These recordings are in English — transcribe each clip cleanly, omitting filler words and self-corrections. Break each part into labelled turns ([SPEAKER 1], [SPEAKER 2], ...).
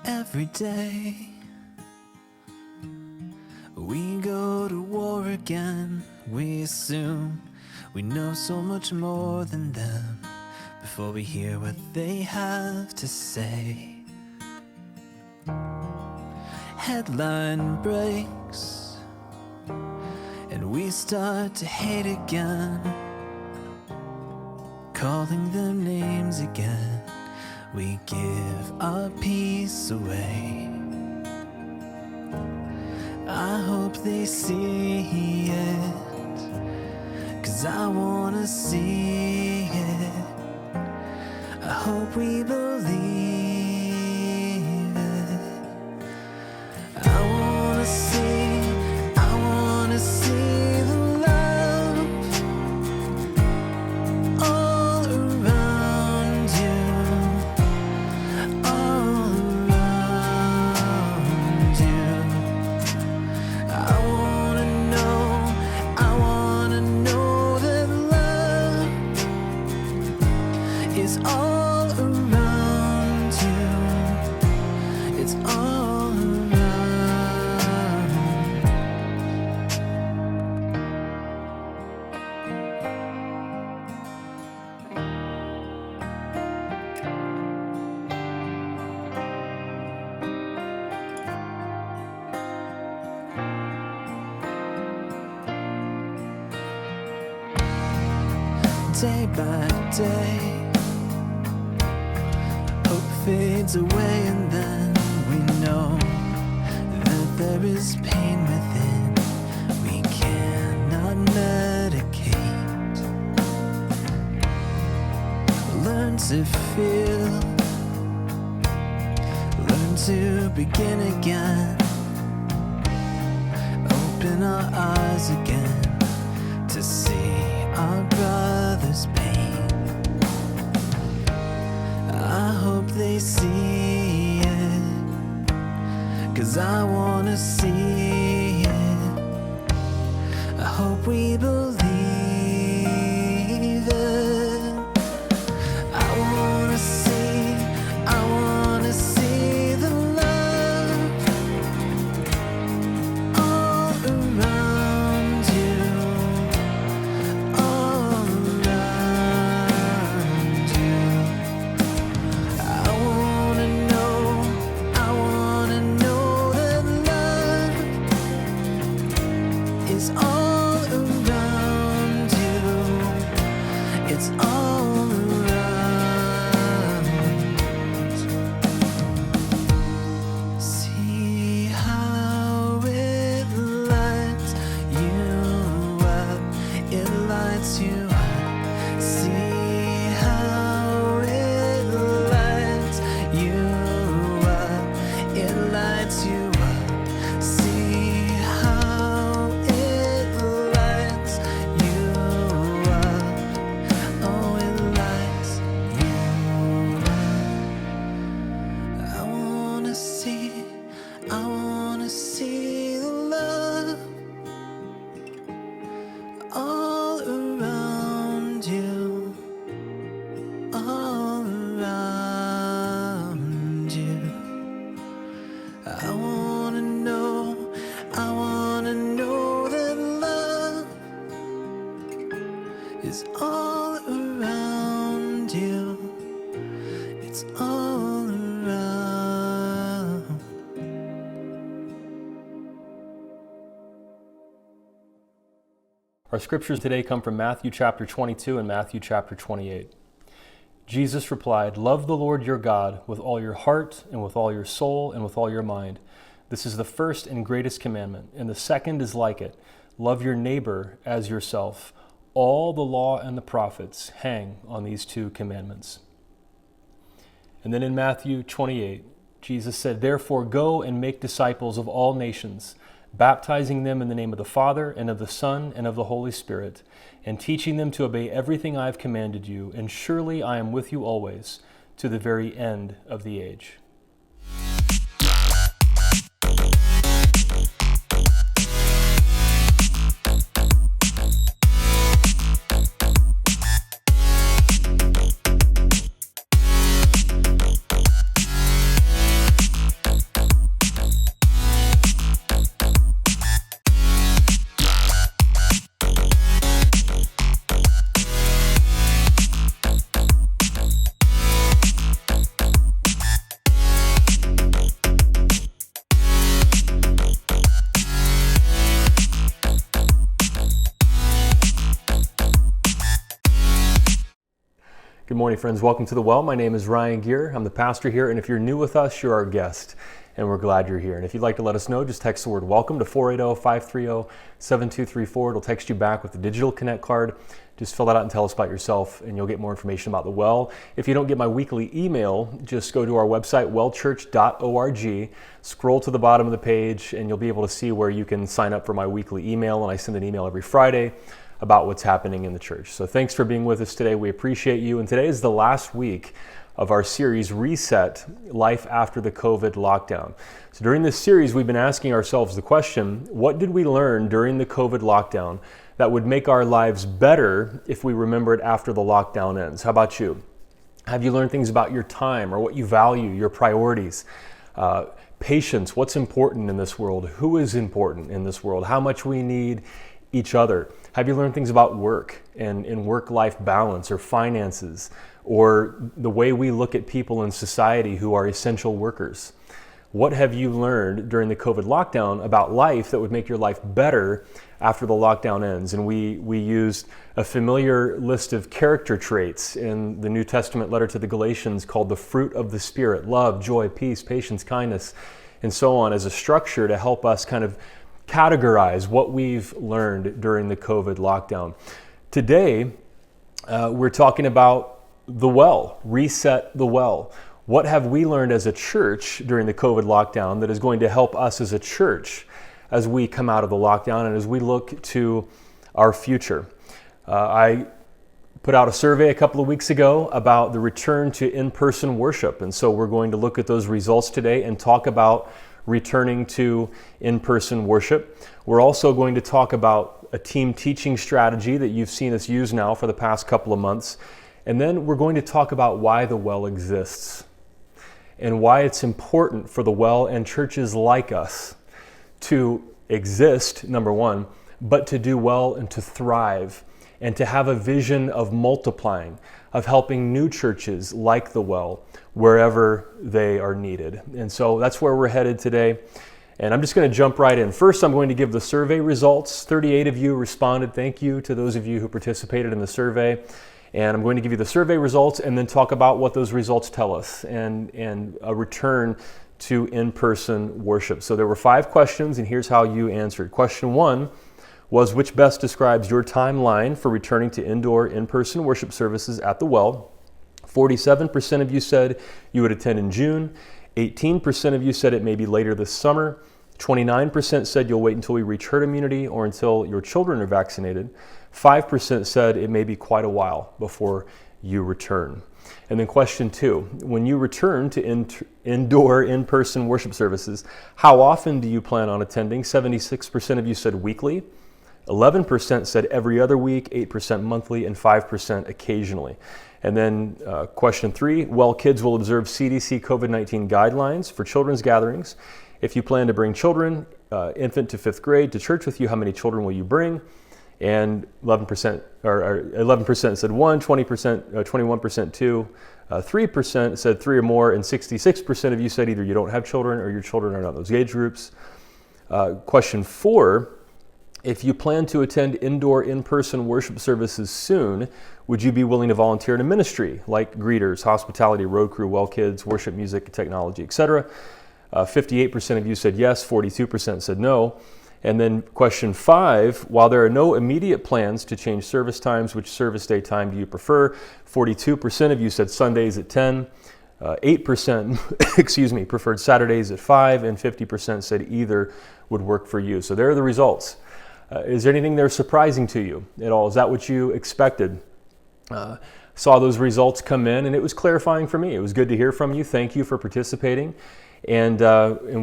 [SPEAKER 1] Every day we go to war again. We assume we know so much more than them before we hear what they have to say. Headline breaks and we start to hate again, calling them names again. We give our peace away. I hope they see it, 'cause I wanna see it. I hope we believe it. I wanna see the love all around you, all around you. I wanna know that love is all around you. It's all around. Day by day, hope fades away, and then we know that there is pain within we cannot medicate. Learn to feel, learn to begin again, open our eyes again to see our brother's pain. I hope they see it, 'cause I wanna see it. I hope we believe it. I wanna see the love all around you, all around you. I wanna know that love is all around you. It's all around. See how it lights you up. It lights you up. See how it lights you up. It lights you up. See how it lights you up. Oh, it lights you up. I wanna see the love all around you, all around you. I wanna know that love is all around you. It's all around.
[SPEAKER 2] Our scriptures today come from Matthew chapter 22 and Matthew chapter 28. Jesus replied, "Love the Lord your God with all your heart and with all your soul and with all your mind. This is the first and greatest commandment, and the second is like it. Love your neighbor as yourself. All the law and the prophets hang on these two commandments." And then in Matthew 28, Jesus said, "Therefore go and make disciples of all nations, baptizing them in the name of the Father and of the Son and of the Holy Spirit, and teaching them to obey everything I have commanded you, and surely I am with you always, to the very end of the age." Good morning, friends. Welcome to The Well. My name is Ryan Gear. I'm the pastor here, and if you're new with us, you're our guest, and we're glad you're here. And if you'd like to let us know, just text the word WELCOME to 480-530-7234. It'll text you back with the digital Connect card. Just fill that out and tell us about yourself, and you'll get more information about The Well. If you don't get my weekly email, just go to our website, wellchurch.org, scroll to the bottom of the page, and you'll be able to see where you can sign up for my weekly email, and I send an email every Friday about what's happening in the church. So thanks for being with us today. We appreciate you. And today is the last week of our series, Reset, Life After the COVID Lockdown. So during this series, we've been asking ourselves the question, what did we learn during the COVID lockdown that would make our lives better if we remember it after the lockdown ends? How about you? Have you learned things about your time or what you value, your priorities? Patience, what's important in this world? Who is important in this world? How much we need each other? Have you learned things about work and work-life balance or finances or the way we look at people in society who are essential workers? What have you learned during the COVID lockdown about life that would make your life better after the lockdown ends? And we used a familiar list of character traits in the New Testament letter to the Galatians called the fruit of the Spirit: love, joy, peace, patience, kindness, and so on, as a structure to help us kind of categorize what we've learned during the COVID lockdown. Today, we're talking about the well, reset the well. What have we learned as a church during the COVID lockdown that is going to help us as a church as we come out of the lockdown and as we look to our future? I put out a survey a couple of weeks ago about the return to in-person worship, and so we're going to look at those results today and talk about returning to in-person worship. We're also going to talk about a team teaching strategy that you've seen us use now for the past couple of months. And then we're going to talk about why the well exists and why it's important for the well and churches like us to exist, number one, but to do well and to thrive and to have a vision of multiplying, of helping new churches like the well wherever they are needed. And so that's where we're headed today. And I'm just going to jump right in. First, I'm going to give the survey results. 38 of you responded. Thank you to those of you who participated in the survey. And I'm going to give you the survey results and then talk about what those results tell us and a return to in-person worship. So there were 5 questions, and here's how you answered. Question 1 was, which best describes your timeline for returning to indoor in-person worship services at the well? 47% of you said you would attend in June. 18% of you said it may be later this summer. 29% said you'll wait until we reach herd immunity or until your children are vaccinated. 5% said it may be quite a while before you return. And then question 2, when you return to indoor in-person worship services, how often do you plan on attending? 76% of you said weekly. 11% said every other week, 8% monthly, and 5% occasionally. And then question 3, well, kids will observe CDC COVID-19 guidelines for children's gatherings. If you plan to bring children, infant to 5th grade, to church with you, how many children will you bring? And 11% said 1, 20%, 21% 2, 3% said 3 or more, and 66% of you said either you don't have children or your children are not in those age groups. Question 4, if you plan to attend indoor in-person worship services soon, would you be willing to volunteer in a ministry like greeters, hospitality, road crew, well kids, worship music, technology, etc.? 58% of you said yes, 42% said no. And then question 5, while there are no immediate plans to change service times, which service day time do you prefer? 42% of you said Sundays at 10. 8% preferred Saturdays at 5, and 50% said either would work for you. So there are the results. Is there anything there surprising to you at all? Is that what you expected? Saw those results come in, and it was clarifying for me. It was good to hear from you. Thank you for participating. And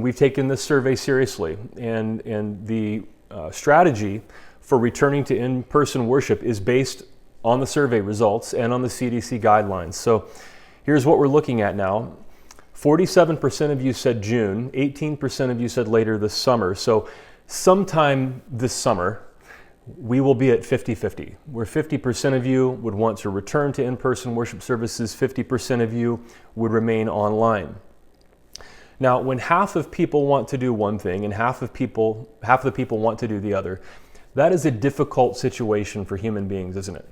[SPEAKER 2] we've taken this survey seriously. And the strategy for returning to in-person worship is based on the survey results and on the CDC guidelines. So here's what we're looking at now. 47% of you said June, 18% of you said later this summer. So sometime this summer, we will be at 50-50, where 50% of you would want to return to in-person worship services, 50% of you would remain online. Now, when half of people want to do one thing and half the people want to do the other, that is a difficult situation for human beings, isn't it?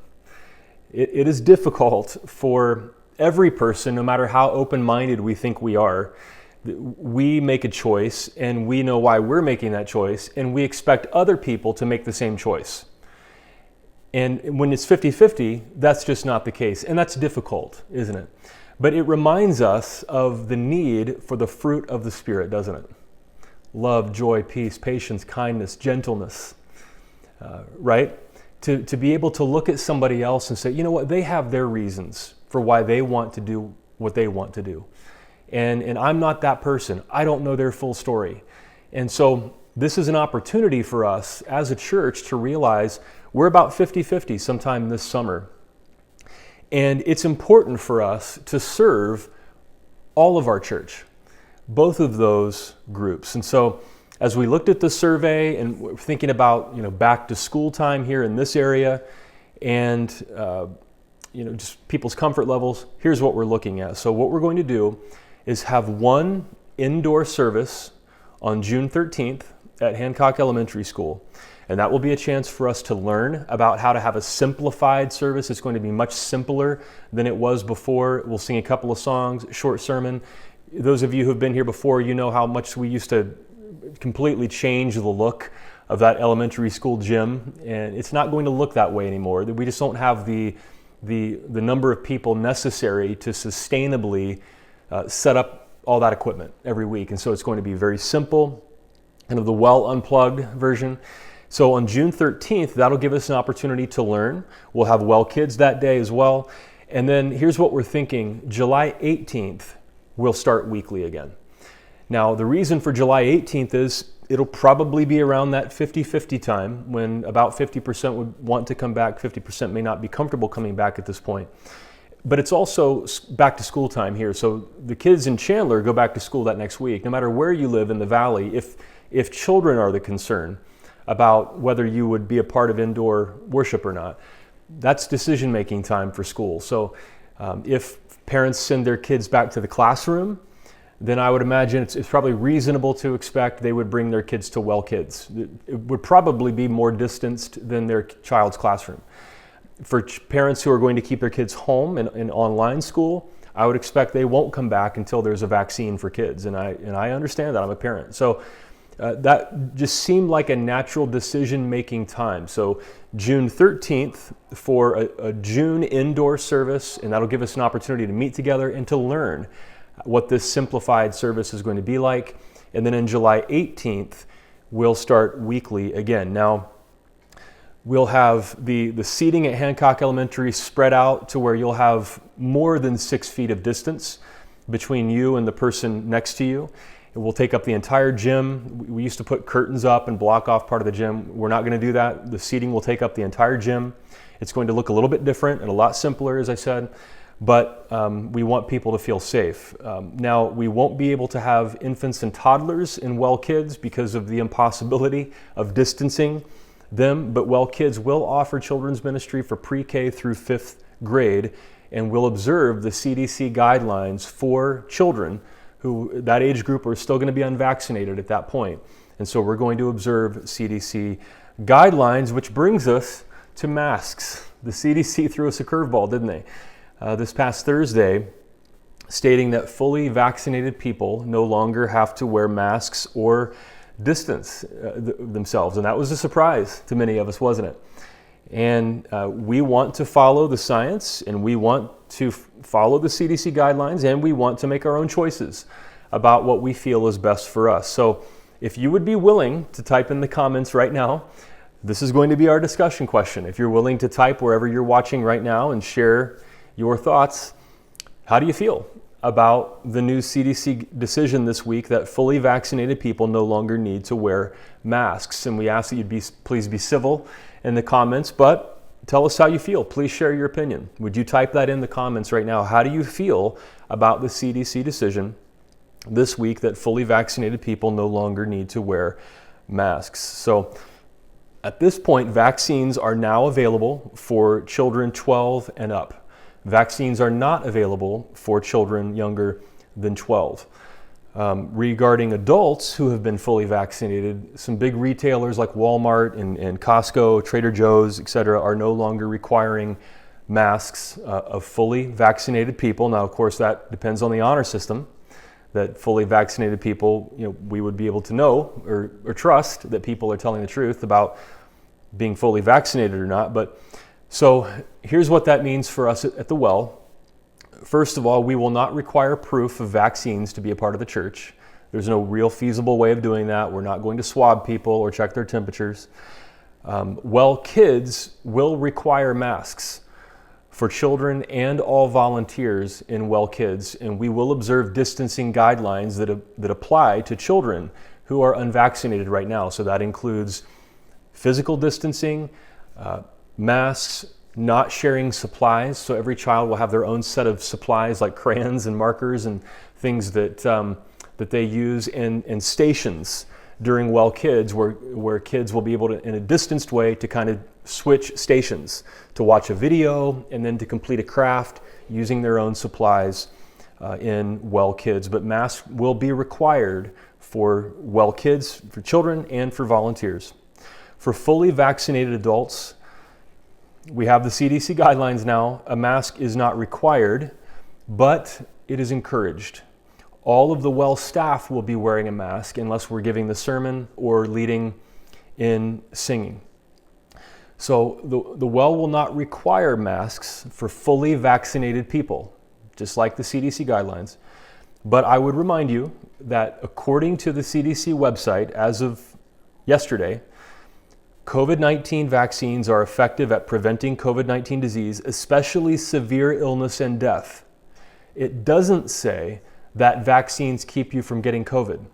[SPEAKER 2] it is difficult for every person, no matter how open-minded we think we are. We make a choice, and we know why we're making that choice, and we expect other people to make the same choice. And when it's 50-50, that's just not the case. And that's difficult, isn't it? But it reminds us of the need for the fruit of the Spirit, doesn't it? Love, joy, peace, patience, kindness, gentleness, right? To be able to look at somebody else and say, you know what, they have their reasons for why they want to do what they want to do. And I'm not that person. I don't know their full story. And so this is an opportunity for us as a church to realize we're about 50-50 sometime this summer. And it's important for us to serve all of our church, both of those groups. And so as we looked at the survey and we're thinking about, back to school time here in this area and, just people's comfort levels, here's what we're looking at. So what we're going to do is have one indoor service on June 13th at Hancock Elementary School. And that will be a chance for us to learn about how to have a simplified service. It's going to be much simpler than it was before. We'll sing a couple of songs, short sermon. Those of you who've been here before, you know how much we used to completely change the look of that elementary school gym. And it's not going to look that way anymore. We just don't have the number of people necessary to sustainably set up all that equipment every week. And so it's going to be very simple, kind of the well unplugged version. So on June 13th, that'll give us an opportunity to learn. We'll have Well Kids that day as well. And then here's what we're thinking. July 18th, we'll start weekly again. Now, the reason for July 18th is it'll probably be around that 50-50 time when about 50% would want to come back, 50% may not be comfortable coming back at this point. But it's also back to school time here. So the kids in Chandler go back to school that next week. No matter where you live in the valley, if children are the concern about whether you would be a part of indoor worship or not, that's decision-making time for school. So if parents send their kids back to the classroom, then I would imagine it's probably reasonable to expect they would bring their kids to Well Kids. It would probably be more distanced than their child's classroom. For parents who are going to keep their kids home in online school, I would expect they won't come back until there's a vaccine for kids. And I understand that. I'm a parent. So that just seemed like a natural decision-making time. So June 13th for a June indoor service, and that'll give us an opportunity to meet together and to learn what this simplified service is going to be like. And then in July 18th, we'll start weekly again. Now, we'll have the seating at Hancock Elementary spread out to where you'll have more than 6 feet of distance between you and the person next to you. It will take up the entire gym. We used to put curtains up and block off part of the gym. We're not going to do that. The seating will take up the entire gym. It's going to look a little bit different and a lot simpler, as I said, but we want people to feel safe. Now, we won't be able to have infants and toddlers in Well Kids because of the impossibility of distancing them, but Well Kids will offer children's ministry for pre-K through 5th grade, and will observe the CDC guidelines for children who that age group are still going to be unvaccinated at that point. And so we're going to observe CDC guidelines, which brings us to masks. The CDC threw us a curveball, didn't they? This past Thursday, stating that fully vaccinated people no longer have to wear masks or distance themselves. And that was a surprise to many of us, wasn't it? And we want to follow the science, and we want to follow the CDC guidelines, and we want to make our own choices about what we feel is best for us. So if you would be willing to type in the comments right now, this is going to be our discussion question. If you're willing to type wherever you're watching right now and share your thoughts, how do you feel about the new CDC decision this week that fully vaccinated people no longer need to wear masks? And we ask that you please be civil in the comments, but tell us how you feel. Please share your opinion. Would you type that in the comments right now? How do you feel about the CDC decision this week that fully vaccinated people no longer need to wear masks? So at this point, vaccines are now available for children 12 and up. Vaccines are not available for children younger than 12. Regarding adults who have been fully vaccinated, some big retailers like Walmart and Costco, Trader Joe's, etc., are no longer requiring masks of fully vaccinated people. Now, of course, that depends on the honor system, that fully vaccinated people, we would be able to know or trust that people are telling the truth about being fully vaccinated or not. But so here's what that means for us at the Well. First of all, we will not require proof of vaccines to be a part of the church. There's no real feasible way of doing that. We're not going to swab people or check their temperatures. Well Kids will require masks for children and all volunteers in Well Kids, and we will observe distancing guidelines that apply to children who are unvaccinated right now. So that includes physical distancing, masks, not sharing supplies. So every child will have their own set of supplies like crayons and markers and things that they use in stations during Well Kids, where kids will be able to, in a distanced way, to kind of switch stations, to watch a video and then to complete a craft using their own supplies in Well Kids. But masks will be required for Well Kids, for children, and for volunteers. For fully vaccinated adults, we have the CDC guidelines now. A mask is not required, but it is encouraged. All of the Well staff will be wearing a mask unless we're giving the sermon or leading in singing. So the Well will not require masks for fully vaccinated people, just like the CDC guidelines. But I would remind you that according to the CDC website, as of yesterday, COVID-19 vaccines are effective at preventing COVID-19 disease, especially severe illness and death. It doesn't say that vaccines keep you from getting COVID.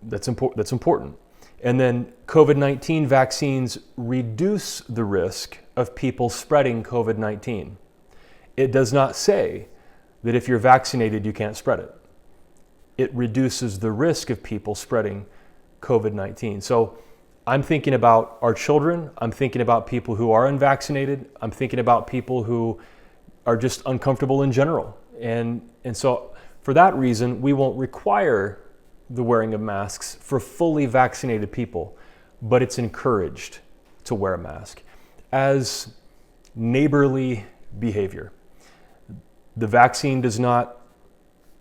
[SPEAKER 2] That's important. And then COVID-19 vaccines reduce the risk of people spreading COVID-19. It does not say that if you're vaccinated, you can't spread it. It reduces the risk of people spreading COVID-19. So I'm thinking about our children. I'm thinking about people who are unvaccinated. I'm thinking about people who are just uncomfortable in general. And so for that reason, we won't require the wearing of masks for fully vaccinated people, but it's encouraged to wear a mask as neighborly behavior. The vaccine does not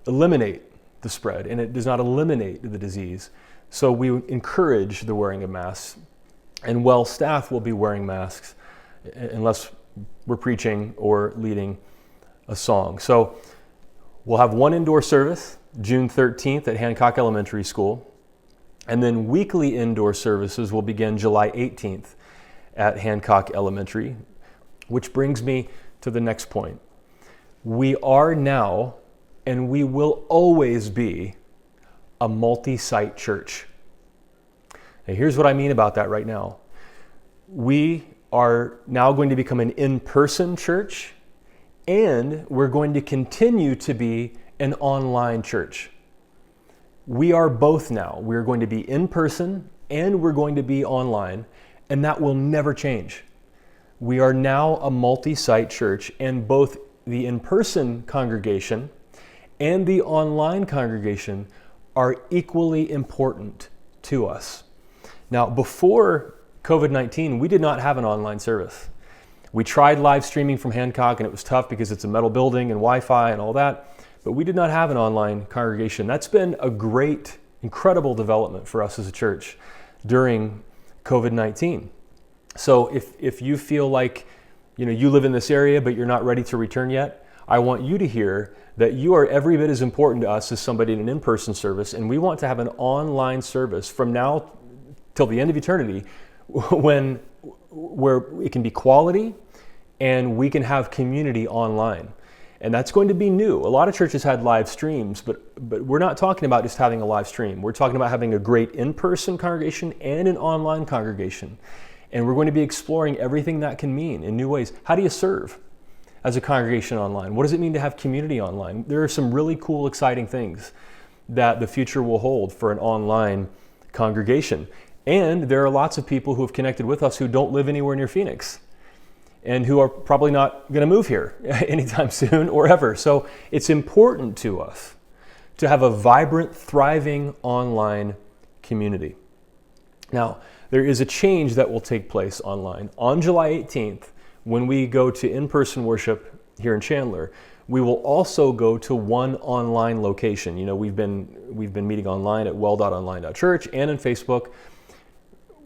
[SPEAKER 2] eliminate the spread, and it does not eliminate the disease. So we encourage the wearing of masks, and Well staff will be wearing masks unless we're preaching or leading a song. So we'll have one indoor service, June 13th at Hancock Elementary School, and then weekly indoor services will begin July 18th at Hancock Elementary, which brings me to the next point. We are now, and we will always be, a multi-site church. Now, here's what I mean about that right now. We are now going to become an in-person church, and we're going to continue to be an online church. We are both now. We're going to be in person and we're going to be online, and that will never change. We are now a multi-site church, and both the in-person congregation and the online congregation are equally important to us. Now, before COVID-19, we did not have an online service. We tried live streaming from Hancock, and it was tough because it's a metal building and Wi-Fi and all that, but we did not have an online congregation. That's been a great, incredible development for us as a church during COVID-19. So if you feel like you live in this area but you're not ready to return yet, I want you to hear that you are every bit as important to us as somebody in an in-person service, and we want to have an online service from now till the end of eternity where it can be quality and we can have community online. And that's going to be new. A lot of churches had live streams, but we're not talking about just having a live stream. We're talking about having a great in-person congregation and an online congregation. And we're going to be exploring everything that can mean in new ways. How do you serve as a congregation online? What does it mean to have community online? There are some really cool, exciting things that the future will hold for an online congregation. And there are lots of people who have connected with us who don't live anywhere near Phoenix and who are probably not going to move here anytime soon or ever. So it's important to us to have a vibrant, thriving online community. Now, there is a change that will take place online. On July 18th, when we go to in-person worship here in Chandler, we will also go to one online location. You know, we've been meeting online at well.online.church and in Facebook.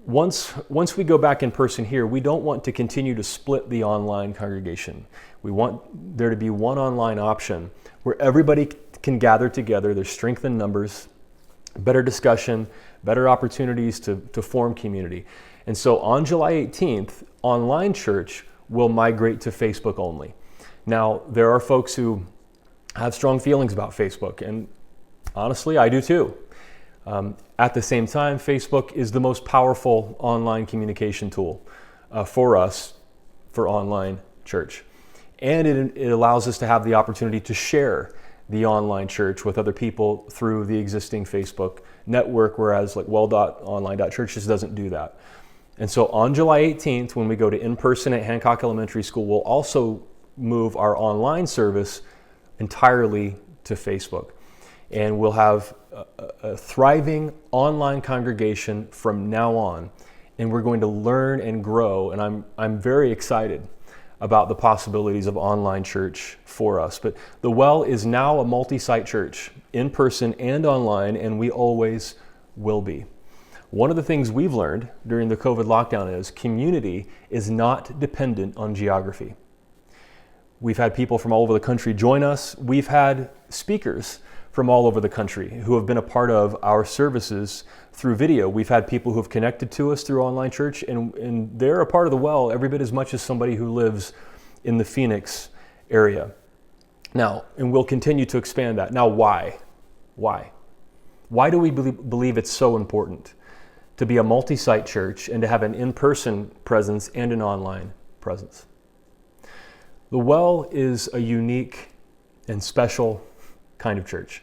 [SPEAKER 2] Once we go back in person here, we don't want to continue to split the online congregation. We want there to be one online option where everybody can gather together. There's strength in numbers, better discussion, better opportunities to form community. And so on July 18th, online church will migrate to Facebook only. Now, there are folks who have strong feelings about Facebook, and honestly, I do too. At the same time, Facebook is the most powerful online communication tool for us for online church. And it allows us to have the opportunity to share the online church with other people through the existing Facebook network, whereas like well.online.church just doesn't do that. And so on July 18th, when we go to in-person at Hancock Elementary School, we'll also move our online service entirely to Facebook. And we'll have a thriving online congregation from now on. And we're going to learn and grow. And I'm very excited about the possibilities of online church for us. But the Well is now a multi-site church, in person and online, and we always will be. One of the things we've learned during the COVID lockdown is community is not dependent on geography. We've had people from all over the country join us. We've had speakers from all over the country who have been a part of our services through video. We've had people who have connected to us through online church, and they're a part of the Well every bit as much as somebody who lives in the Phoenix area. Now, and we'll continue to expand that. Now, why? Why? Why do we believe it's so important to be a multi-site church and to have an in-person presence and an online presence? The Well is a unique and special kind of church.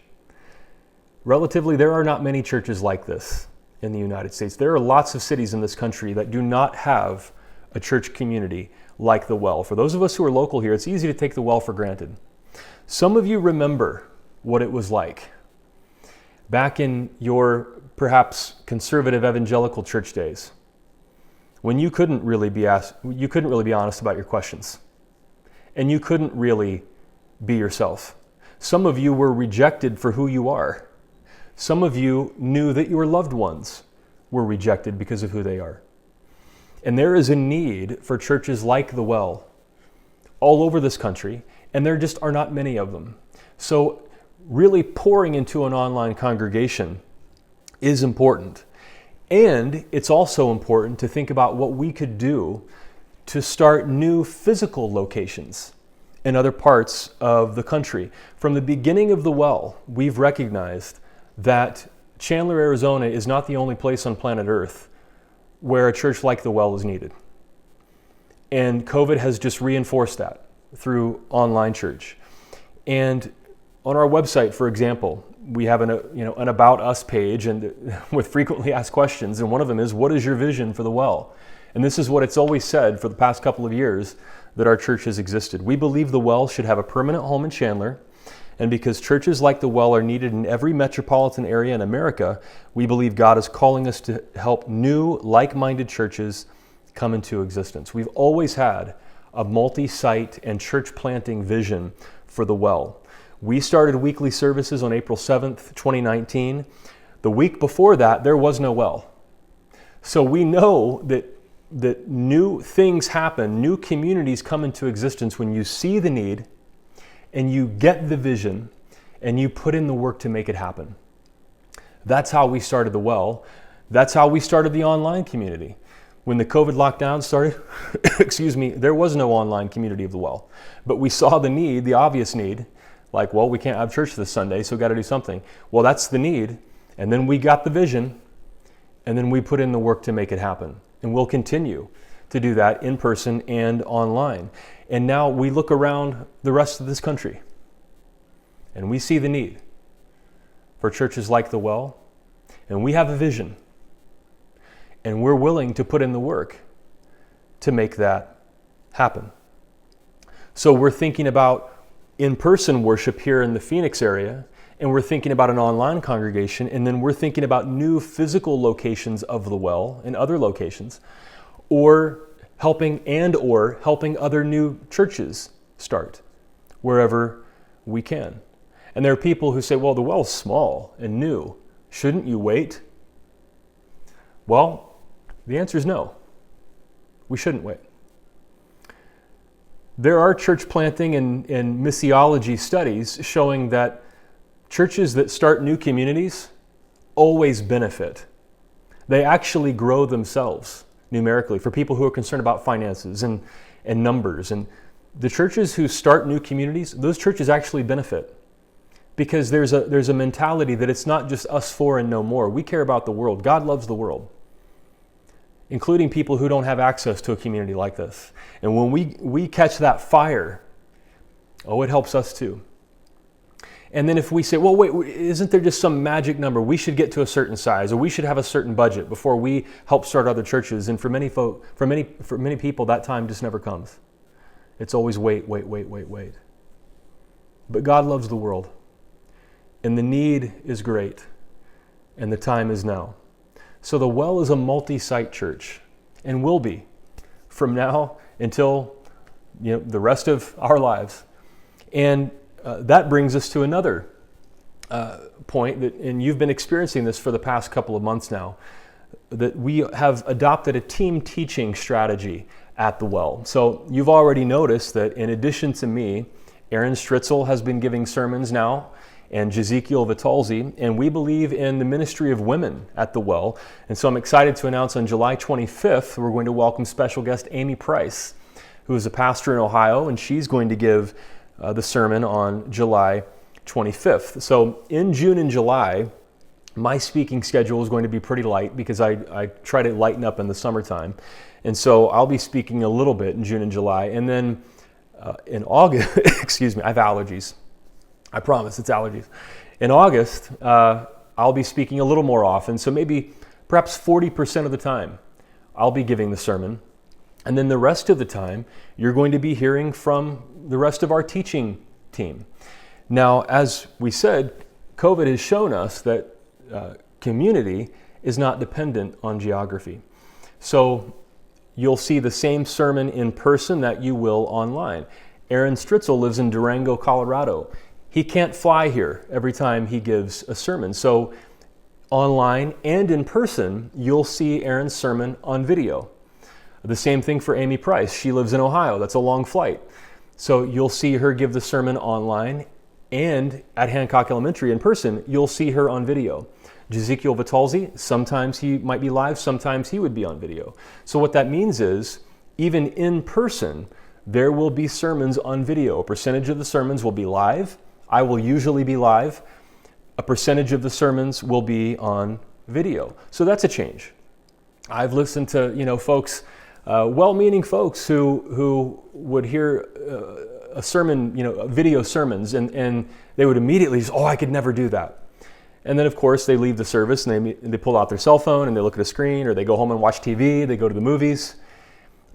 [SPEAKER 2] Relatively, there are not many churches like this in the United States. There are lots of cities in this country that do not have a church community like the Well. For those of us who are local here, it's easy to take the Well for granted. Some of you remember what it was like back in your perhaps conservative evangelical church days, when you couldn't really be honest about your questions, and you couldn't really be yourself. Some of you were rejected for who you are. Some of you knew that your loved ones were rejected because of who they are. And there is a need for churches like the Well all over this country, and there just are not many of them. So really pouring into an online congregation is important. And it's also important to think about what we could do to start new physical locations in other parts of the country. From the beginning of the Well, we've recognized that Chandler, Arizona is not the only place on planet Earth where a church like the Well is needed. And COVID has just reinforced that through online church. And on our website, for example, we have an About Us page and with frequently asked questions. And one of them is, what is your vision for the Well? And this is what it's always said for the past couple of years that our church has existed. We believe the Well should have a permanent home in Chandler. And because churches like the Well are needed in every metropolitan area in America, we believe God is calling us to help new, like-minded churches come into existence. We've always had a multi-site and church planting vision for the Well. We started weekly services on April 7th, 2019. The week before that, there was no Well. So we know that new things happen, new communities come into existence when you see the need and you get the vision and you put in the work to make it happen. That's how we started the Well. That's how we started the online community. When the COVID lockdown started, there was no online community of the Well. But we saw the need, the obvious need, like, well, we can't have church this Sunday, so got to do something. Well, that's the need. And then we got the vision, and then we put in the work to make it happen. And we'll continue to do that in person and online. And now we look around the rest of this country and we see the need for churches like the Well, and we have a vision and we're willing to put in the work to make that happen. So we're thinking about in-person worship here in the Phoenix area, and we're thinking about an online congregation, and then we're thinking about new physical locations of the Well and other locations, or helping other new churches start wherever we can. And there are people who say, well, the well's small and new. Shouldn't you wait? Well, the answer is no. We shouldn't wait. There are church planting and missiology studies showing that churches that start new communities always benefit. They actually grow themselves numerically for people who are concerned about finances and numbers. And the churches who start new communities, those churches actually benefit because there's a mentality that it's not just us four and no more. We care about the world. God loves the world, including people who don't have access to a community like this. And when we catch that fire, it helps us too. And then if we say, well, wait, isn't there just some magic number? We should get to a certain size, or we should have a certain budget before we help start other churches. And for many people, that time just never comes. It's always wait. But God loves the world, and the need is great, and the time is now. So the Well is a multi-site church, and will be from now until the rest of our lives. And that brings us to another point, and you've been experiencing this for the past couple of months now, that we have adopted a team teaching strategy at the Well. So you've already noticed that in addition to me, Aaron Stritzel has been giving sermons now, and Ezekiel Vitalzi, and we believe in the ministry of women at the Well. And so I'm excited to announce on July 25th, we're going to welcome special guest Amy Price, who is a pastor in Ohio, and she's going to give the sermon on July 25th. So in June and July, my speaking schedule is going to be pretty light because I try to lighten up in the summertime. And so I'll be speaking a little bit in June and July. And then in August, excuse me, I have allergies. I promise, it's allergies. In August, I'll be speaking a little more often. So perhaps 40% of the time, I'll be giving the sermon. And then the rest of the time, you're going to be hearing from the rest of our teaching team. Now, as we said, COVID has shown us that community is not dependent on geography. So you'll see the same sermon in person that you will online. Aaron Stritzel lives in Durango, Colorado. He can't fly here every time he gives a sermon. So online and in person, you'll see Aaron's sermon on video. The same thing for Amy Price. She lives in Ohio. That's a long flight. So you'll see her give the sermon online, and at Hancock Elementary in person, you'll see her on video. Ezekiel Vitalzi, sometimes he might be live, sometimes he would be on video. So what that means is, even in person, there will be sermons on video. A percentage of the sermons will be live. I will usually be live. A percentage of the sermons will be on video. So that's a change. I've listened to, folks, well-meaning folks who would hear a sermon, video sermons, and they would immediately say, I could never do that. And then, of course, they leave the service and they pull out their cell phone and they look at a screen, or they go home and watch TV, they go to the movies.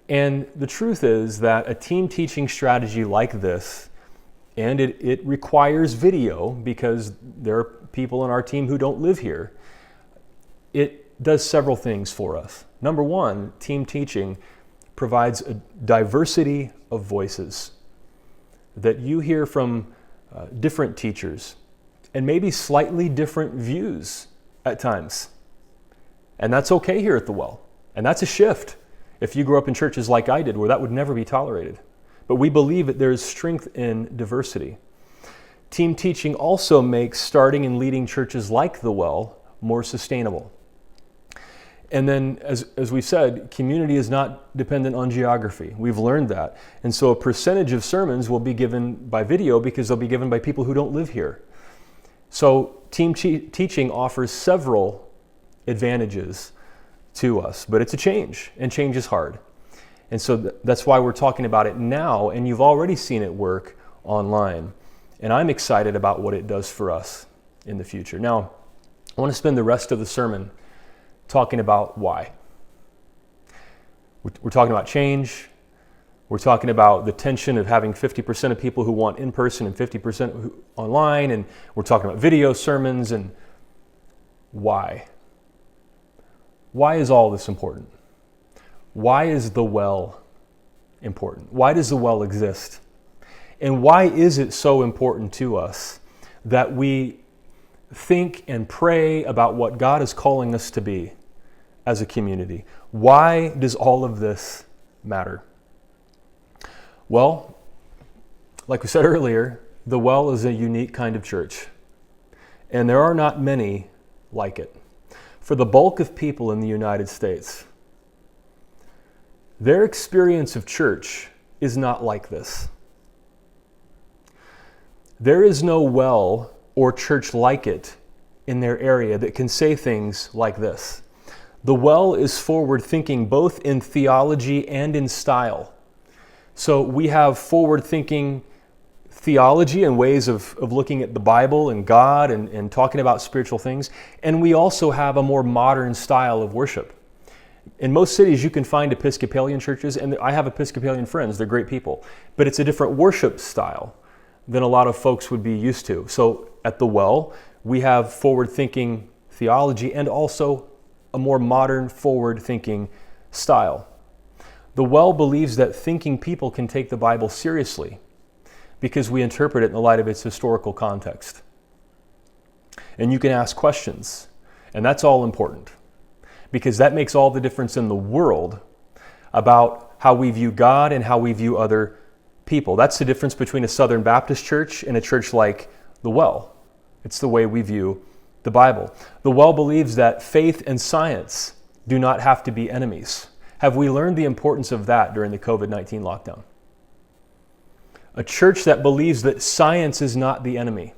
[SPEAKER 2] And the truth is that a team teaching strategy like this, and it requires video because there are people in our team who don't live here, it does several things for us. Number one, team teaching provides a diversity of voices that you hear from different teachers and maybe slightly different views at times. And that's okay here at the Well. And that's a shift if you grew up in churches like I did, where that would never be tolerated. But we believe that there is strength in diversity. Team teaching also makes starting and leading churches like the Well more sustainable. And then, as we've said, community is not dependent on geography. We've learned that. And so a percentage of sermons will be given by video because they'll be given by people who don't live here. So team teaching offers several advantages to us, but it's a change, and change is hard. And so that's why we're talking about it now, and you've already seen it work online. And I'm excited about what it does for us in the future. Now, I want to spend the rest of the sermon talking about why. We're talking about change. We're talking about the tension of having 50% of people who want in-person and 50% online. And we're talking about video sermons and why. Why is all this important? Why is the well important? Why does the well exist? And why is it so important to us that we think and pray about what God is calling us to be as a community? Why does all of this matter? Well, like we said earlier, the well is a unique kind of church, and there are not many like it. For the bulk of people in the United States, their experience of church is not like this. There is no well or church like it in their area that can say things like this. The well is forward-thinking both in theology and in style. So we have forward-thinking theology and ways of looking at the Bible and God and talking about spiritual things. And we also have a more modern style of worship. In most cities, you can find Episcopalian churches, and I have Episcopalian friends. They're great people. But it's a different worship style than a lot of folks would be used to. So at the well, we have forward-thinking theology and also a more modern, forward-thinking style. The well believes that thinking people can take the Bible seriously because we interpret it in the light of its historical context. And you can ask questions, and that's all important because that makes all the difference in the world about how we view God and how we view other people. That's the difference between a Southern Baptist church and a church like the Well. It's the way we view the Bible. The Well believes that faith and science do not have to be enemies. Have we learned the importance of that during the COVID-19 lockdown? A church that believes that science is not the enemy,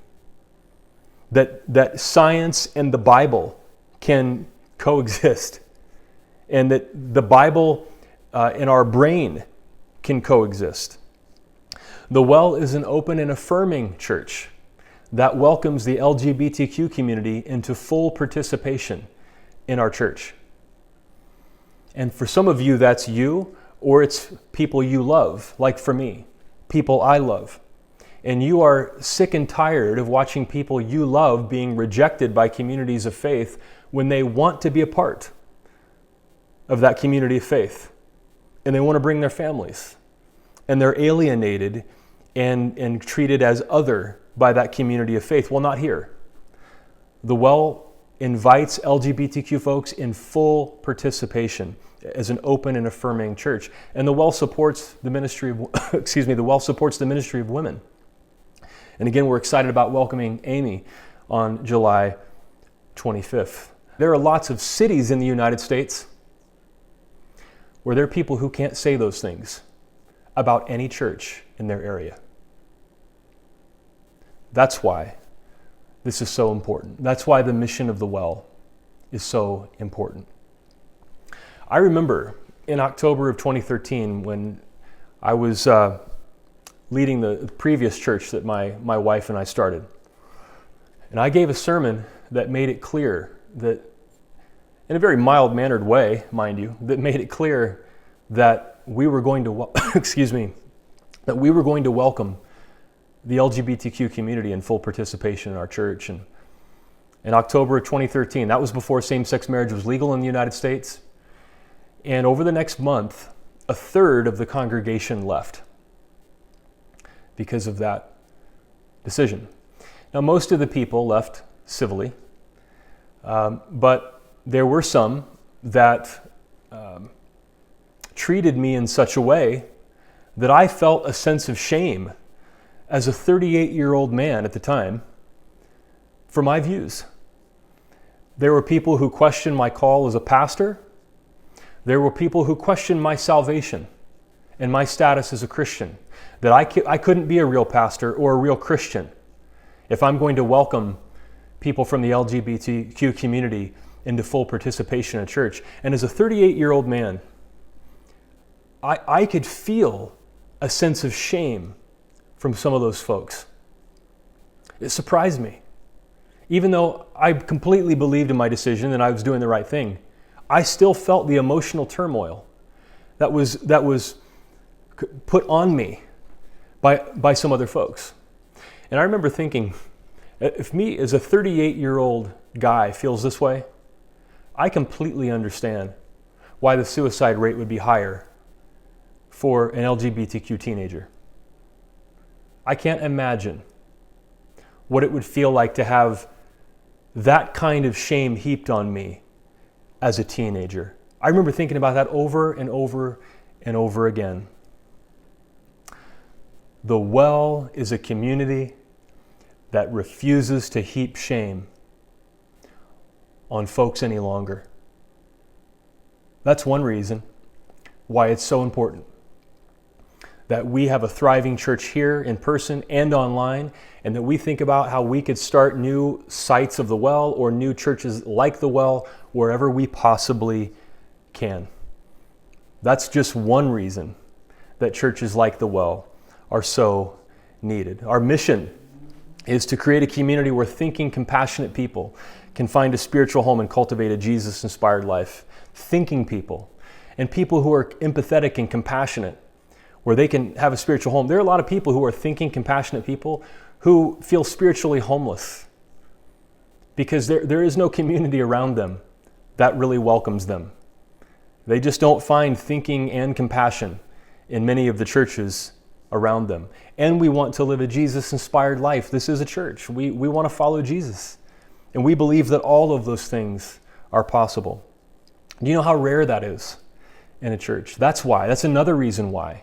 [SPEAKER 2] that science and the Bible can coexist, and that the Bible and our brain can coexist. The Well is an open and affirming church that welcomes the LGBTQ community into full participation in our church. And for some of you, that's you, or it's people you love, like for me, people I love. And you are sick and tired of watching people you love being rejected by communities of faith when they want to be a part of that community of faith. And they want to bring their families. And they're alienated and treated as other by that community of faith. Well, not here. The Well invites LGBTQ folks in full participation as an open and affirming church. And the Well supports the ministry of, the Well supports the ministry of women. And again, we're excited about welcoming Amy on July 25th. There are lots of cities in the United States where there are people who can't say those things about any church in their area. That's why this is so important. That's why the mission of the Well is so important. I remember in October of 2013 when I was leading the previous church that my wife and I started. And I gave a sermon that made it clear that, in a very mild-mannered way, mind you, that made it clear that we were going to, that we were going to welcome the LGBTQ community in full participation in our church. And in October of 2013, that was before same-sex marriage was legal in the United States. And over the next month, a third of the congregation left because of that decision. Now, most of the people left civilly, but there were some that treated me in such a way that I felt a sense of shame as a 38-year-old man at the time for my views. There were people who questioned my call as a pastor. There were people who questioned my salvation and my status as a Christian, that I couldn't be a real pastor or a real Christian if I'm going to welcome people from the LGBTQ community into full participation in church. And as a 38-year-old man, I could feel a sense of shame from some of those folks. It surprised me. Even though I completely believed in my decision and I was doing the right thing, I still felt the emotional turmoil that was put on me by some other folks. And I remember thinking, if me as a 38-year-old guy feels this way, I completely understand why the suicide rate would be higher for an LGBTQ teenager. I can't imagine what it would feel like to have that kind of shame heaped on me as a teenager. I remember thinking about that over and over and over again. The Well is a community that refuses to heap shame on folks any longer. That's one reason why it's so important that we have a thriving church here in person and online, and that we think about how we could start new sites of the Well or new churches like the Well wherever we possibly can. That's just one reason that churches like the Well are so needed. Our mission is to create a community where thinking, compassionate people can find a spiritual home and cultivate a Jesus-inspired life. Thinking people and people who are empathetic and compassionate, where they can have a spiritual home. There are a lot of people who are thinking, compassionate people who feel spiritually homeless because there is no community around them that really welcomes them. They just don't find thinking and compassion in many of the churches around them. And we want to live a Jesus-inspired life. This is a church. We want to follow Jesus. And we believe that all of those things are possible. Do you know how rare that is in a church? That's another reason why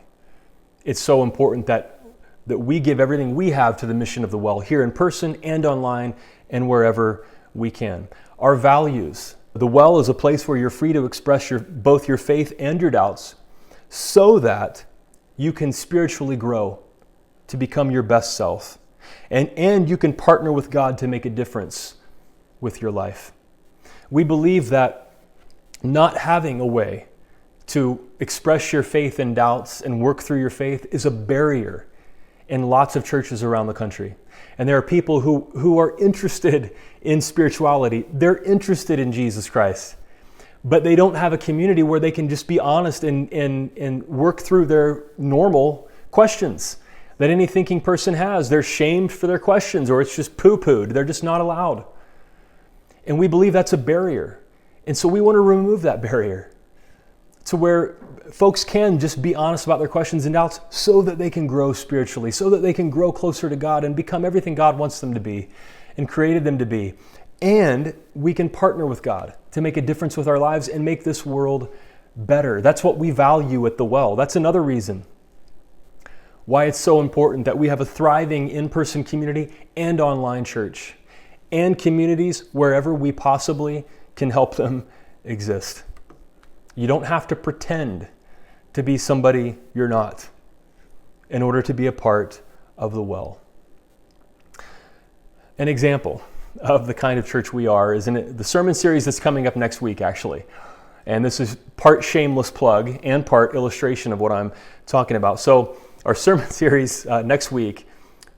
[SPEAKER 2] it's so important that we give everything we have to the mission of the Well, here in person and online and wherever we can. Our values. The Well is a place where you're free to express both your faith and your doubts so that you can spiritually grow to become your best self. And you can partner with God to make a difference with your life. We believe that not having a way to express your faith and doubts and work through your faith is a barrier in lots of churches around the country. And there are people who are interested in spirituality. They're interested in Jesus Christ, but they don't have a community where they can just be honest and work through their normal questions that any thinking person has. They're shamed for their questions, or it's just poo-pooed. They're just not allowed. And we believe that's a barrier. And so we want to remove that barrier to where folks can just be honest about their questions and doubts so that they can grow spiritually, so that they can grow closer to God and become everything God wants them to be and created them to be. And we can partner with God to make a difference with our lives and make this world better. That's what we value at the Well. That's another reason why it's so important that we have a thriving in-person community and online church, and communities wherever we possibly can help them exist. You don't have to pretend to be somebody you're not in order to be a part of the Well. An example of the kind of church we are is in the sermon series that's coming up next week, actually. And this is part shameless plug and part illustration of what I'm talking about. So our sermon series next week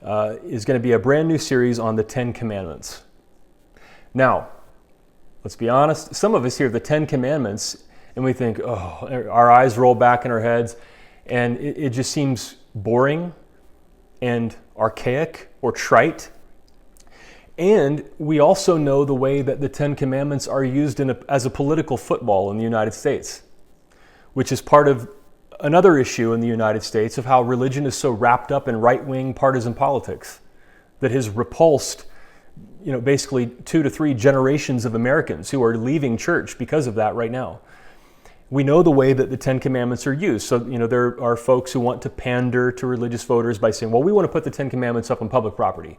[SPEAKER 2] is going to be a brand new series on the 10 Commandments. Now, let's be honest, some of us hear the 10 Commandments and we think, oh, our eyes roll back in our heads, and it just seems boring and archaic or trite. And we also know the way that the 10 Commandments are used as a political football in the United States, which is part of another issue in the United States of how religion is so wrapped up in right-wing partisan politics that has repulsed, basically 2 to 3 generations of Americans who are leaving church because of that right now. We know the way that the 10 Commandments are used. So, there are folks who want to pander to religious voters by saying, well, we want to put the 10 Commandments up on public property.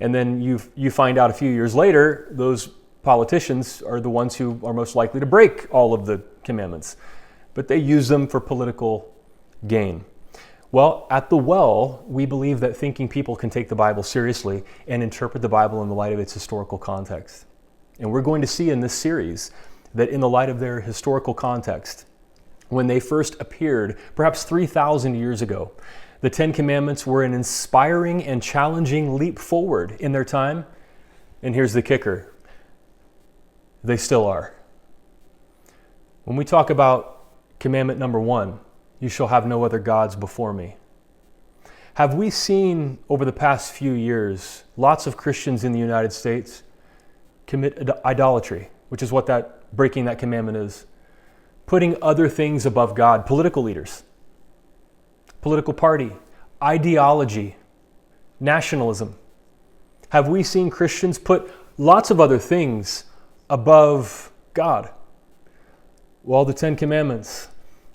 [SPEAKER 2] And then you find out a few years later, those politicians are the ones who are most likely to break all of the commandments. But they use them for political gain. Well, at the Well, we believe that thinking people can take the Bible seriously and interpret the Bible in the light of its historical context. And we're going to see in this series that in the light of their historical context, when they first appeared, perhaps 3,000 years ago, the 10 Commandments were an inspiring and challenging leap forward in their time. And here's the kicker: they still are. When we talk about commandment number 1, you shall have no other gods before me. Have we seen over the past few years lots of Christians in the United States commit idolatry, which is what breaking that commandment is? putting other things above God, political leaders, political party, ideology, nationalism? Have we seen Christians put lots of other things above God? Well, the Ten Commandments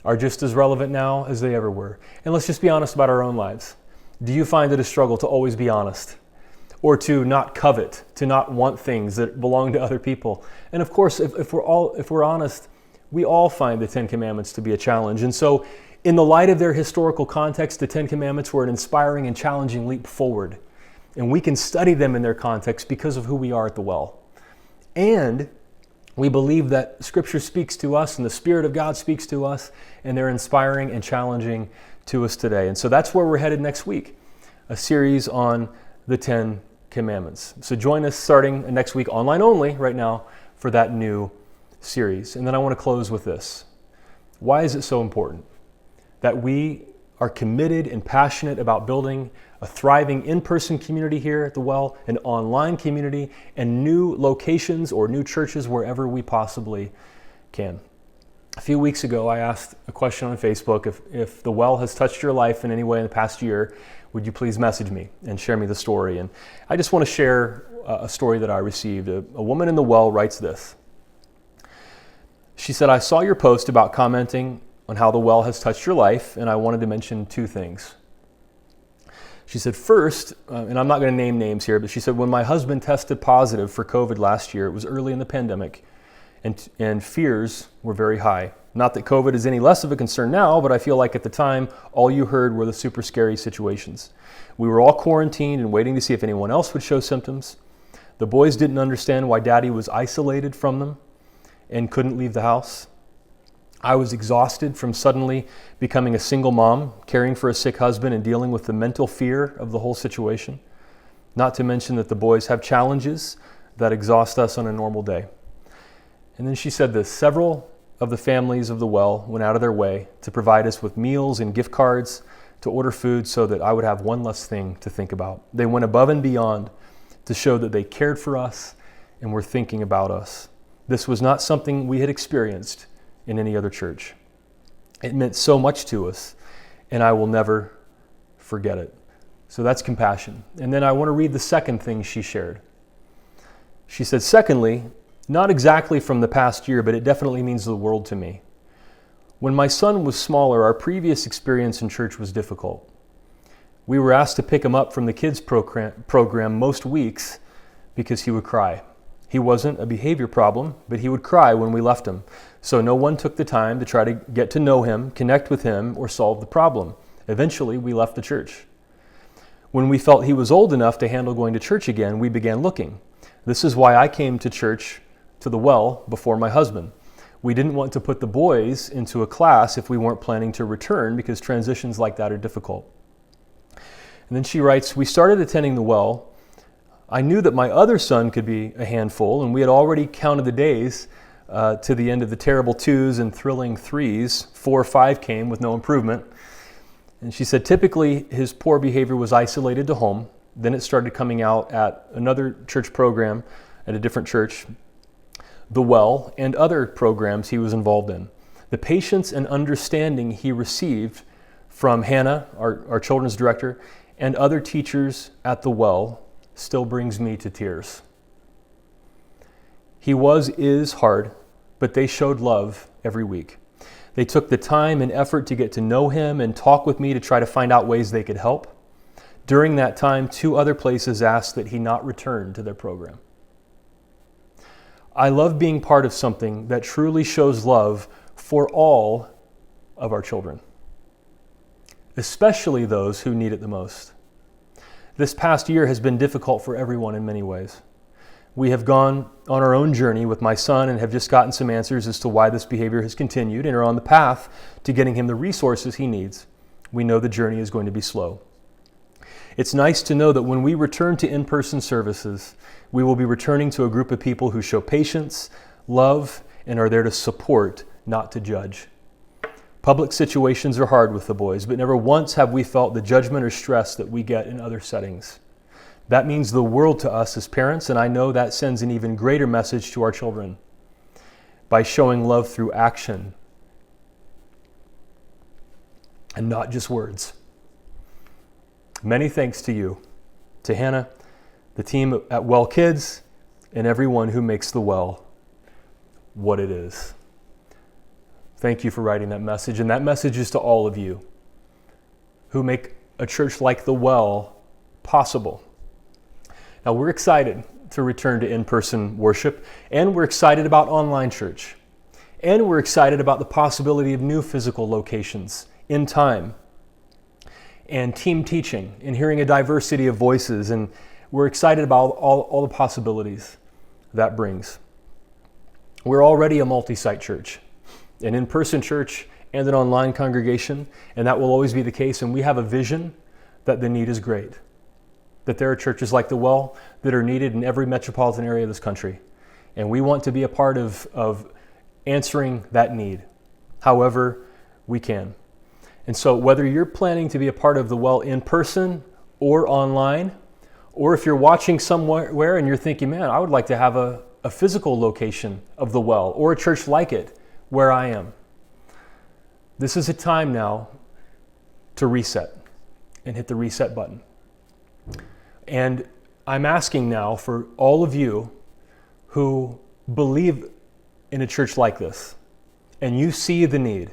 [SPEAKER 2] are just as relevant now as they ever were. And let's just be honest about our own lives. Do you find it a struggle to always be honest? Or to not covet, to not want things that belong to other people? And of course, if we're honest, we all find the Ten Commandments to be a challenge. And so, in the light of their historical context, the Ten Commandments were an inspiring and challenging leap forward. And we can study them in their context because of who we are at the well. And we believe that Scripture speaks to us and the Spirit of God speaks to us, and they're inspiring and challenging to us today. And so that's where we're headed next week, a series on the Ten Commandments. So join us starting next week, online only right now, for that new series. And then I want to close with this. Why is it so important that we are committed and passionate about building a thriving in-person community here at the Well, an online community, and new locations or new churches wherever we possibly can? A few weeks ago, I asked a question on Facebook, if the Well has touched your life in any way in the past year, would you please message me and share me the story? And I just want to share a story that I received. A woman in the Well writes this. She said, I saw your post about commenting on how the Well has touched your life, and I wanted to mention two things. She said, first, and I'm not going to name names here, but she said, when my husband tested positive for COVID last year, it was early in the pandemic, and fears were very high. Not that COVID is any less of a concern now, but I feel like at the time, all you heard were the super scary situations. We were all quarantined and waiting to see if anyone else would show symptoms. The boys didn't understand why Daddy was isolated from them and couldn't leave the house. I was exhausted from suddenly becoming a single mom, caring for a sick husband and dealing with the mental fear of the whole situation. Not to mention that the boys have challenges that exhaust us on a normal day. And then she said this, several of the families of the Well went out of their way to provide us with meals and gift cards, to order food so that I would have one less thing to think about. They went above and beyond to show that they cared for us and were thinking about us. This was not something we had experienced in any other church. It meant so much to us, and I will never forget it. So that's compassion. And then I want to read the second thing she shared. She said, secondly, not exactly from the past year, but it definitely means the world to me. When my son was smaller, our previous experience in church was difficult. We were asked to pick him up from the kids program most weeks because he would cry. He wasn't a behavior problem, but he would cry when we left him. So no one took the time to try to get to know him, connect with him, or solve the problem. Eventually, we left the church. When we felt he was old enough to handle going to church again, we began looking. This is why I came to church, to the Well, before my husband. We didn't want to put the boys into a class if we weren't planning to return, because transitions like that are difficult. And then she writes, we started attending the Well. I knew that my other son could be a handful, and we had already counted the days to the end of the terrible 2s and thrilling 3s. 4 or 5 came with no improvement. And she said typically his poor behavior was isolated to home. Then it started coming out at another church program at a different church, the Well, and other programs he was involved in. The patience and understanding he received from Hannah, our children's director, and other teachers at the Well still brings me to tears. He is hard, but they showed love every week. They took the time and effort to get to know him and talk with me to try to find out ways they could help. During that time, 2 other places asked that he not return to their program. I love being part of something that truly shows love for all of our children, especially those who need it the most. This past year has been difficult for everyone in many ways. We have gone on our own journey with my son and have just gotten some answers as to why this behavior has continued and are on the path to getting him the resources he needs. We know the journey is going to be slow. It's nice to know that when we return to in-person services, we will be returning to a group of people who show patience, love, and are there to support, not to judge. Public situations are hard with the boys, but never once have we felt the judgment or stress that we get in other settings. That means the world to us as parents, and I know that sends an even greater message to our children. By showing love through action, and not just words. Many thanks to you, to Hannah, the team at Well Kids, and everyone who makes the Well what it is. Thank you for writing that message, and that message is to all of you who make a church like the Well possible. Now, we're excited to return to in-person worship, and we're excited about online church, and we're excited about the possibility of new physical locations in time, and team teaching, and hearing a diversity of voices, and we're excited about all the possibilities that brings. We're already a multi-site church, an in-person church and an online congregation, and that will always be the case, and we have a vision that the need is great, that there are churches like the Well that are needed in every metropolitan area of this country, and we want to be a part of answering that need however we can. And so whether you're planning to be a part of the Well in person or online, or if you're watching somewhere and you're thinking, man, I would like to have a physical location of the Well or a church like it where I am, this is a time now to reset and hit the reset button. And I'm asking now for all of you who believe in a church like this, and you see the need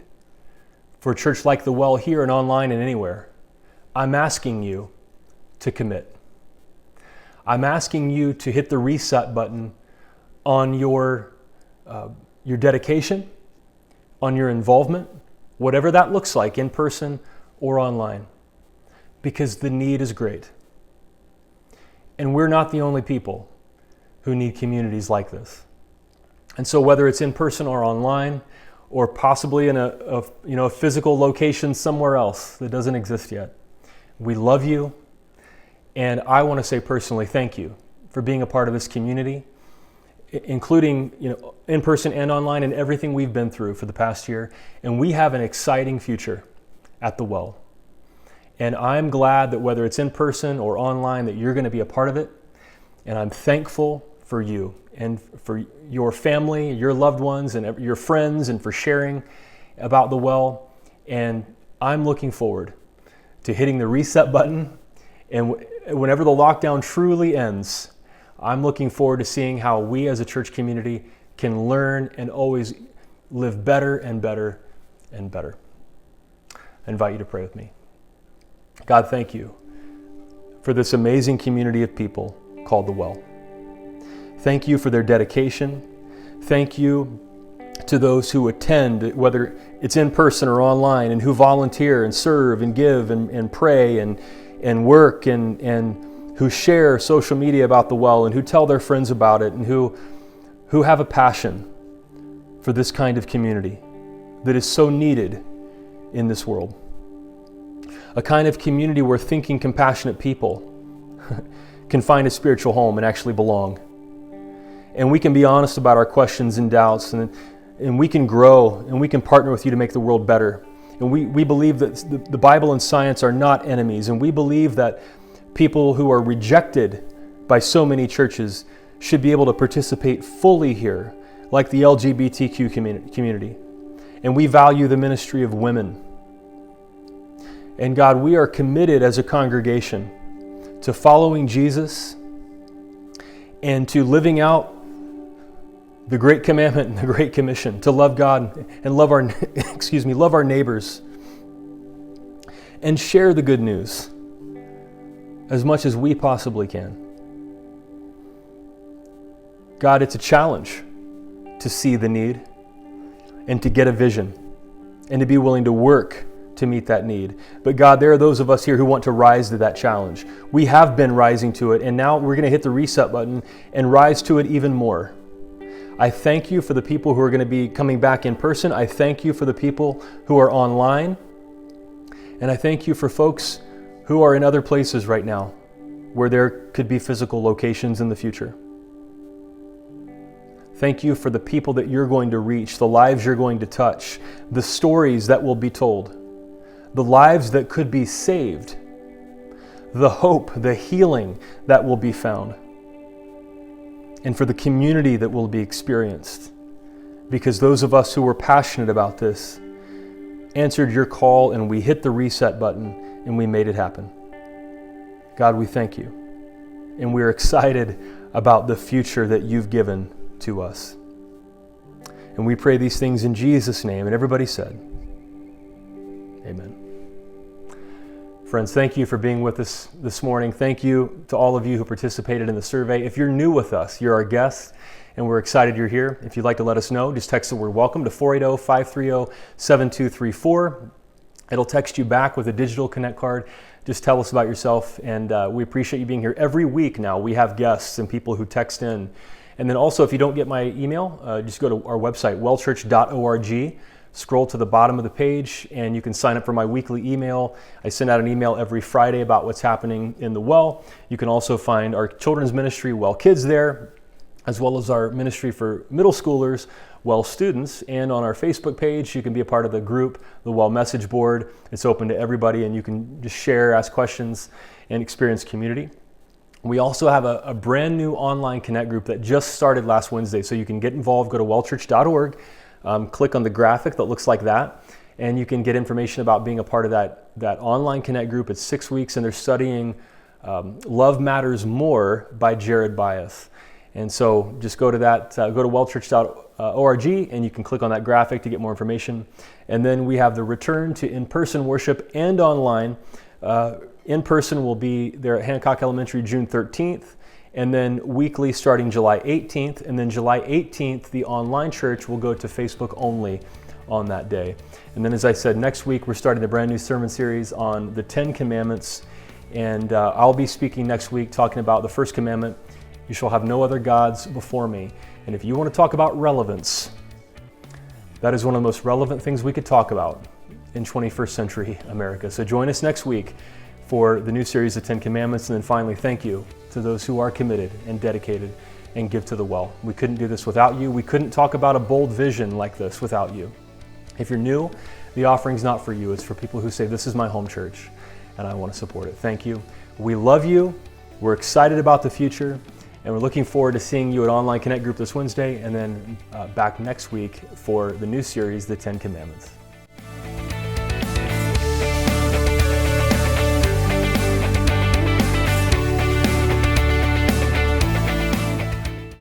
[SPEAKER 2] for a church like the Well here and online and anywhere, I'm asking you to commit. I'm asking you to hit the reset button on your dedication, on your involvement, whatever that looks like, in person or online, because the need is great. And we're not the only people who need communities like this. And so whether it's in person or online, or possibly in a physical location somewhere else that doesn't exist yet, we love you. And I want to say personally, thank you for being a part of this community, including in person and online, and everything we've been through for the past year. And we have an exciting future at the Well. And I'm glad that whether it's in person or online, that you're going to be a part of it. And I'm thankful for you and for your family, your loved ones, and your friends, and for sharing about the Well. And I'm looking forward to hitting the reset button. And whenever the lockdown truly ends, I'm looking forward to seeing how we as a church community can learn and always live better and better and better. I invite you to pray with me. God, thank you for this amazing community of people called the Well. Thank you for their dedication. Thank you to those who attend, whether it's in person or online, and who volunteer and serve and give and pray and work and who share social media about the Well and who tell their friends about it and who have a passion for this kind of community that is so needed in this world. A kind of community where thinking, compassionate people can find a spiritual home and actually belong. And we can be honest about our questions and doubts, and we can grow, and we can partner with you to make the world better. And we believe that the Bible and science are not enemies, and we believe that people who are rejected by so many churches should be able to participate fully here, like the LGBTQ community. And we value the ministry of women. And God, we are committed as a congregation to following Jesus and to living out the Great Commandment and the Great Commission, to love God and love our love our neighbors, and share the good news as much as we possibly can. God, it's a challenge to see the need and to get a vision and to be willing to work to meet that need. But God, there are those of us here who want to rise to that challenge. We have been rising to it, and now we're going to hit the reset button and rise to it even more. I thank you for the people who are going to be coming back in person. I thank you for the people who are online. And I thank you for folks who are in other places right now where there could be physical locations in the future. Thank you for the people that you're going to reach, the lives you're going to touch, the stories that will be told, the lives that could be saved, the hope, the healing that will be found, and for the community that will be experienced. Because those of us who are passionate about this answered your call and we hit the reset button and we made it happen. God, we thank you. And we're excited about the future that you've given to us. And we pray these things in Jesus' name. And everybody said, amen. Friends, thank you for being with us this morning. Thank you to all of you who participated in the survey. If you're new with us, you're our guest, and we're excited you're here. If you'd like to let us know, just text the word welcome to 480-530-7234. It'll text you back with a digital Connect card. Just tell us about yourself, and we appreciate you being here. Every week now, we have guests and people who text in. And then also, if you don't get my email, just go to our website, wellchurch.org. Scroll to the bottom of the page and you can sign up for my weekly email. I send out an email every Friday about what's happening in the Well. You can also find our children's ministry, Well Kids, there, as well as our ministry for middle schoolers, Well Students. And on our Facebook page, you can be a part of the group, the Well Message Board. It's open to everybody and you can just share, ask questions, and experience community. We also have a brand new online Connect group that just started last Wednesday. So you can get involved, go to wellchurch.org, click on the graphic that looks like that, and you can get information about being a part of that online Connect group. It's 6 weeks and they're studying Love Matters More by Jared Byeth. And so just go to that, go to wellchurch.org and you can click on that graphic to get more information. And then we have the return to in-person worship and online. In-person will be there at Hancock Elementary June 13th, and then weekly starting July 18th, and then July 18th, the online church will go to Facebook only on that day. And then as I said, next week we're starting a brand new sermon series on the 10 Commandments, and I'll be speaking next week talking about the first commandment, you shall have no other gods before me. And if you want to talk about relevance, that is one of the most relevant things we could talk about in 21st century America. So join us next week for the new series of 10 Commandments. And then finally, thank you to those who are committed and dedicated and give to the well. We couldn't do this without you. We couldn't talk about a bold vision like this without you. If you're new, the offering's not for you. It's for people who say, this is my home church and I want to support it. Thank you. We love you. We're excited about the future. And we're looking forward to seeing you at Online Connect Group this Wednesday and then back next week for the new series, The 10 Commandments.